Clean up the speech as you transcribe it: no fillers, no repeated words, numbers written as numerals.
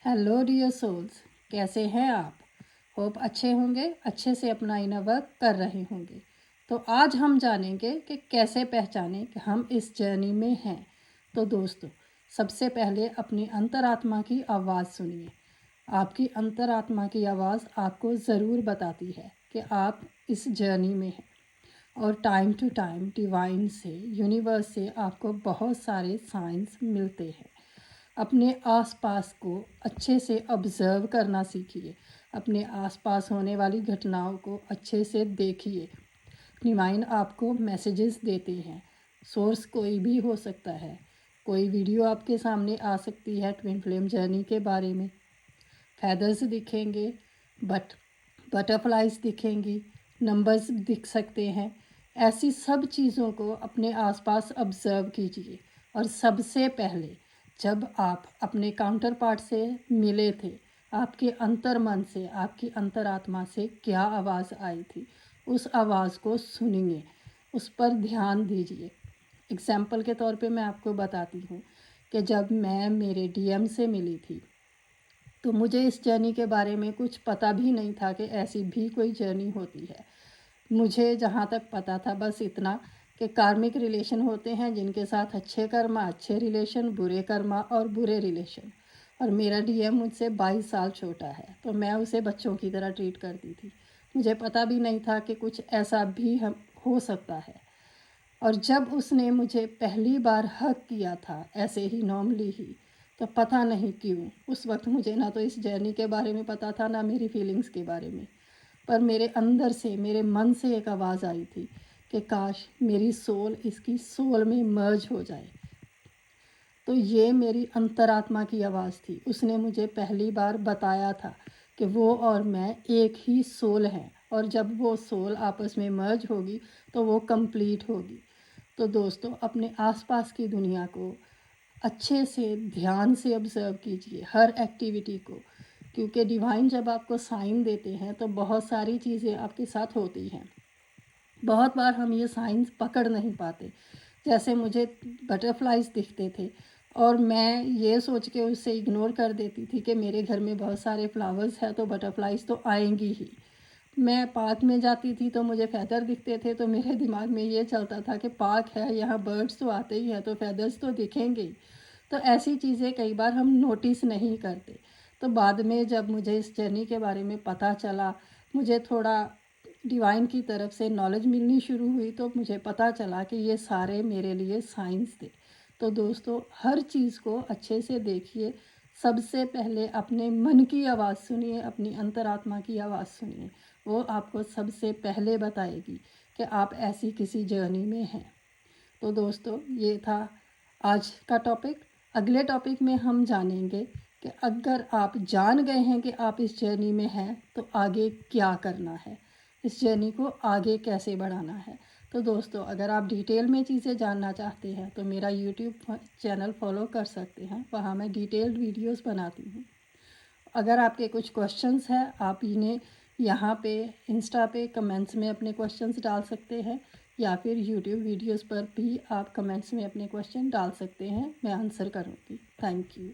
Hello dear souls, कैसे हैं आप? होप अच्छे होंगे, अच्छे से अपना इनर वर्क कर रहे होंगे। तो आज हम जानेंगे कि कैसे पहचानें कि हम इस जर्नी में हैं। तो दोस्तों, सबसे पहले अपनी अंतरात्मा की आवाज़ सुनिए। आपकी अंतरात्मा की आवाज़ आपको ज़रूर बताती है कि आप इस जर्नी में हैं। और टाइम टू टाइम डिवाइन से, यूनिवर्स से आपको बहुत सारे साइंस मिलते हैं। अपने आसपास को अच्छे से ऑब्ज़र्व करना सीखिए। अपने आसपास होने वाली घटनाओं को अच्छे से देखिए। डिवाइन आपको मैसेजेस देते हैं। सोर्स कोई भी हो सकता है। कोई वीडियो आपके सामने आ सकती है ट्विन फ्लेम जर्नी के बारे में। फैदर्स दिखेंगे, बटरफ्लाइज दिखेंगी, नंबर्स दिख सकते हैं। ऐसी सब चीज़ों को अपने आसपास ऑब्ज़र्व कीजिए। और सबसे पहले जब आप अपने काउंटर पार्ट से मिले थे, आपके अंतर मन से, आपकी अंतरात्मा से क्या आवाज़ आई थी, उस आवाज़ को सुनिए, उस पर ध्यान दीजिए। एग्ज़ाम्पल के तौर पे मैं आपको बताती हूँ कि जब मैं मेरे डीएम से मिली थी तो मुझे इस जर्नी के बारे में कुछ पता भी नहीं था कि ऐसी भी कोई जर्नी होती है। मुझे जहाँ तक पता था बस इतना कि कार्मिक रिलेशन होते हैं जिनके साथ अच्छे कर्मा अच्छे रिलेशन, बुरे कर्मा और बुरे रिलेशन। और मेरा डीएम मुझसे 22 साल छोटा है, तो मैं उसे बच्चों की तरह ट्रीट करती थी। मुझे पता भी नहीं था कि कुछ ऐसा भी हम हो सकता है। और जब उसने मुझे पहली बार हग किया था, ऐसे ही नॉर्मली ही, तो पता नहीं क्यों उस वक्त मुझे ना तो इस जर्नी के बारे में पता था, ना मेरी फीलिंग्स के बारे में। पर मेरे अंदर से, मेरे मन से एक आवाज़ आई थी कि काश मेरी सोल इसकी सोल में मर्ज हो जाए। तो ये मेरी अंतरात्मा की आवाज़ थी। उसने मुझे पहली बार बताया था कि वो और मैं एक ही सोल हैं, और जब वो सोल आपस में मर्ज होगी तो वो कंप्लीट होगी। तो दोस्तों, अपने आसपास की दुनिया को अच्छे से ध्यान से ऑब्ज़र्व कीजिए, हर एक्टिविटी को। क्योंकि डिवाइन जब आपको साइन देते हैं तो बहुत सारी चीज़ें आपके साथ होती हैं। बहुत बार हम ये साइंस पकड़ नहीं पाते। जैसे मुझे बटरफ्लाइज दिखते थे और मैं ये सोच के उससे इग्नोर कर देती थी कि मेरे घर में बहुत सारे फ्लावर्स हैं तो बटरफ्लाइज तो आएंगी ही। मैं पार्क में जाती थी तो मुझे फैदर दिखते थे, तो मेरे दिमाग में ये चलता था कि पार्क है, यहाँ बर्ड्स तो आते ही हैं तो फैदर्स तो दिखेंगे ही। तो ऐसी चीज़ें कई बार हम नोटिस नहीं करते। तो बाद में जब मुझे इस जर्नी के बारे में पता चला, मुझे थोड़ा डिवाइन की तरफ से नॉलेज मिलनी शुरू हुई, तो मुझे पता चला कि ये सारे मेरे लिए साइंस थे। तो दोस्तों, हर चीज़ को अच्छे से देखिए। सबसे पहले अपने मन की आवाज़ सुनिए, अपनी अंतरात्मा की आवाज़ सुनिए। वो आपको सबसे पहले बताएगी कि आप ऐसी किसी जर्नी में हैं। तो दोस्तों, ये था आज का टॉपिक। अगले टॉपिक में हम जानेंगे कि अगर आप जान गए हैं कि आप इस जर्नी में हैं तो आगे क्या करना है, इस जर्नी को आगे कैसे बढ़ाना है। तो दोस्तों, अगर आप डिटेल में चीज़ें जानना चाहते हैं तो मेरा यूट्यूब चैनल फॉलो कर सकते हैं, वहाँ मैं डिटेल्ड वीडियोस बनाती हूँ। अगर आपके कुछ क्वेश्चंस हैं, आप इन्हें यहाँ पे इंस्टा पे कमेंट्स में अपने क्वेश्चंस डाल सकते हैं, या फिर यूट्यूब वीडियोस पर भी आप कमेंट्स में अपने क्वेश्चन डाल सकते हैं, मैं आंसर करूँगी। Thank you.